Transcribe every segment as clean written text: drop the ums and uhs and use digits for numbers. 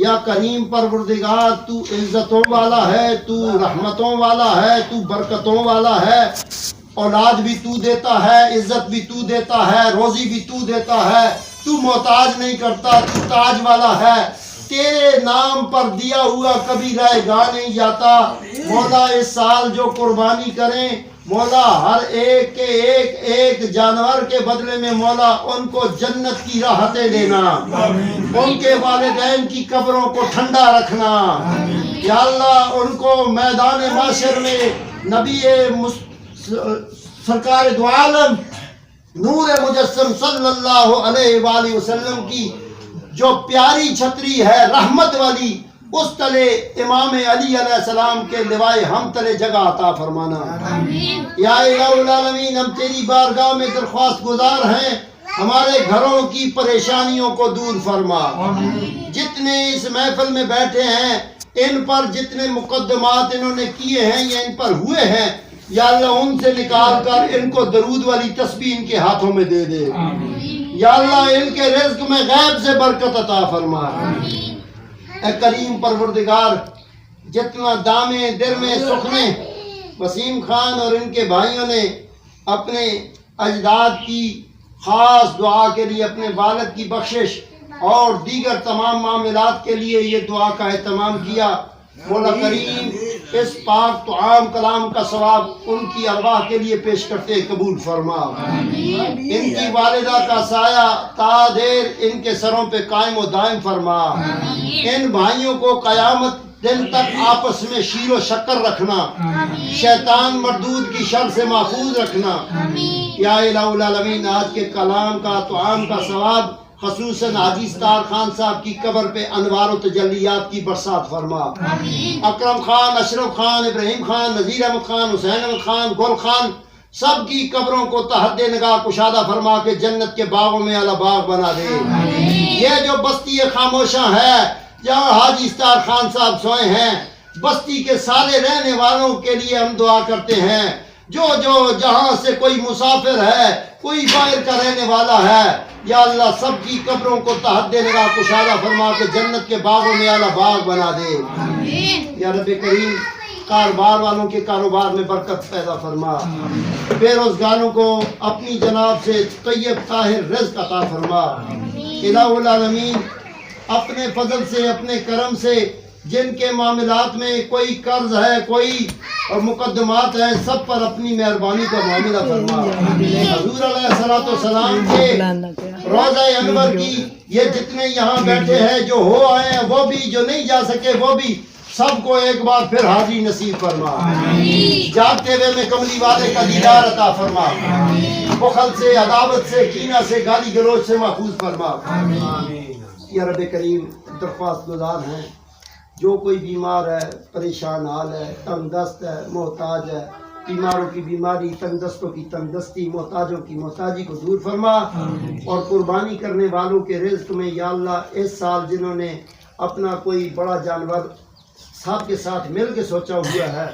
یا کریم پروردگار تو عزتوں والا ہے، تو رحمتوں والا ہے، تو برکتوں والا ہے، اولاد بھی تو دیتا ہے، عزت بھی تو دیتا ہے، روزی بھی تو دیتا ہے، تو محتاج نہیں کرتا، تو تاج والا ہے، تیرے نام پر دیا ہوا کبھی رائے گاہ نہیں جاتا۔ مولا اس سال جو قربانی کریں مولا ہر ایک کے ایک جانور کے بدلے میں مولا ان کو جنت کی راحتیں دینا، ان کے والدین کی قبروں کو ٹھنڈا رکھنا، یا اللہ ان کو میدان محشر میں نبی سرکار دو عالم نور مجسم صلی اللہ علیہ وآلہ وسلم کی جو پیاری چھتری ہے رحمت والی، اس تلے امام علی علیہ السلام کے لوائے ہم تلے جگہ عطا فرمانا۔ یا الہ العالمین ہم تیری بارگاہ میں درخواست گزار ہیں، ہمارے گھروں کی پریشانیوں کو دور فرما۔ جتنے اس محفل میں بیٹھے ہیں ان پر جتنے مقدمات انہوں نے کیے ہیں یا ان پر ہوئے ہیں، یا اللہ ان سے نکال کر ان کو درود والی تسبیح ان کے ہاتھوں میں دے دے، یا اللہ ان کے رزق میں غیب سے برکت عطا فرما۔ اے کریم پروردگار جتنا دامے در میں سخنے وسیم خان اور ان کے بھائیوں نے اپنے اجداد کی خاص دعا کے لیے اپنے والد کی بخشش اور دیگر تمام معاملات کے لیے یہ دعا کا اہتمام کیا، مولا کریم اس پاک طعام کلام کا ثواب ان کی ارواح کے لیے پیش کرتے قبول فرما۔ ان کی والدہ کا سایہ تا دیر ان کے سروں پہ قائم و دائم فرما۔ ان بھائیوں کو قیامت دن تک آپس میں شیر و شکر رکھنا، شیطان مردود کی شر سے محفوظ رکھنا۔ یا الہ العالمین آج کے کلام کا طعام کا ثواب خصوصاً حاجی ستار خان صاحب کی قبر پہ انوار و تجلیات کی برسات فرما۔ اکرم خان، اشرف خان، ابراہیم خان، نذیر احمد خان، حسین احمد خان، گل خان سب کی قبروں کو تحت نگاہ کشادہ فرما کے جنت کے باغوں میں اعلیٰ باغ بنا دے۔ یہ جو بستی خاموشاں ہے جہاں حاجی ستار خان صاحب سوئے ہیں، بستی کے سارے رہنے والوں کے لیے ہم دعا کرتے ہیں، جو جہاں سے کوئی مسافر ہے کوئی باہر کا رہنے والا ہے، یا اللہ سب کی قبروں کو تحت نگاہ کشادہ فرما کے جنت کے باغوں میں اعلیٰ باغ بنا دے۔ یا رب کریم کاروبار والوں کے کاروبار میں برکت پیدا فرما، بے روزگاروں کو اپنی جناب سے طیب طاہر رزق عطا فرما۔ الہ العالمین اپنے فضل سے اپنے کرم سے جن کے معاملات میں کوئی قرض ہے کوئی اور مقدمات ہیں سب پر اپنی مہربانی کا معاملہ فرما۔ حضور علیہ السلام کے روضہ انور کی یہ جتنے یہاں بیٹھے ہیں جو ہو آئے ہیں وہ بھی جو نہیں جا سکے وہ بھی سب کو ایک بار پھر حاضری نصیب فرما۔ جاگتے ہوئے میں کملی والے کا دیدار عطا فرما، بخل سے عداوت سے کینہ سے گالی گلوچ سے محفوظ فرما۔ یا رب کریم درخواست گزار ہیں جو کوئی بیمار ہے، پریشان حال ہے، تنگ دست ہے، محتاج ہے، بیماروں کی بیماری، تنگ دستوں کی تنگ دستی، محتاجوں کی محتاجی کو دور فرما، اور قربانی کرنے والوں کے رزق میں یا اللہ اس سال جنہوں نے اپنا کوئی بڑا جانور ساتھ کے ساتھ مل کے سوچا ہوا ہے،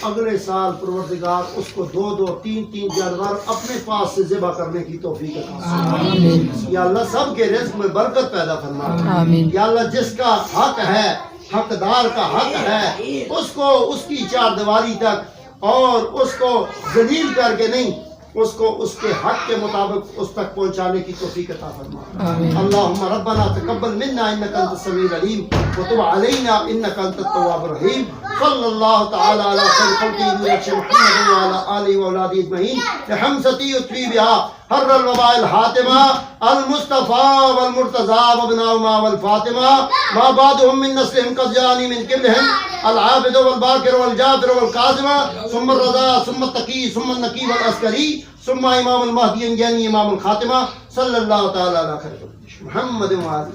اگلے سال پروردگار اس کو 2 3 جانور اپنے پاس سے ذبح کرنے کی توفیق عطا فرما۔ یا اللہ سب کے رزق میں برکت پیدا فرما۔ یا اللہ جس کا حق ہے، حقدار کا حق ہے، اس کو اس کی چار دیواری تک اور اس کو ذلیل کر کے نہیں، اس کو اس کے حق کے مطابق اس تک پہنچانے کی توفیق عطا فرما۔ اللہم ربنا تقبل منا انک انت السمیع العلیم وتب علینا انک انت التواب الرحیم۔ صلی اللہ تعالی علی خیر خلقہ محمد وعلی آلہ واولادہ اجمعین بحمزۃ یطوی بہا حر الوباء الحاتمہ المصطفى والمرتضى وابناؤما والفاطمہ ما بعدهم من نسلهم قد جاءني من قبلهم العابد والباکر والجابر والقاسمہ ثم الرضا ثم التقی ثم النقی والعسکری ثم امام المہدی یعنی امام الخاتمہ صلی اللہ تعالی علی خیر محمد وعلی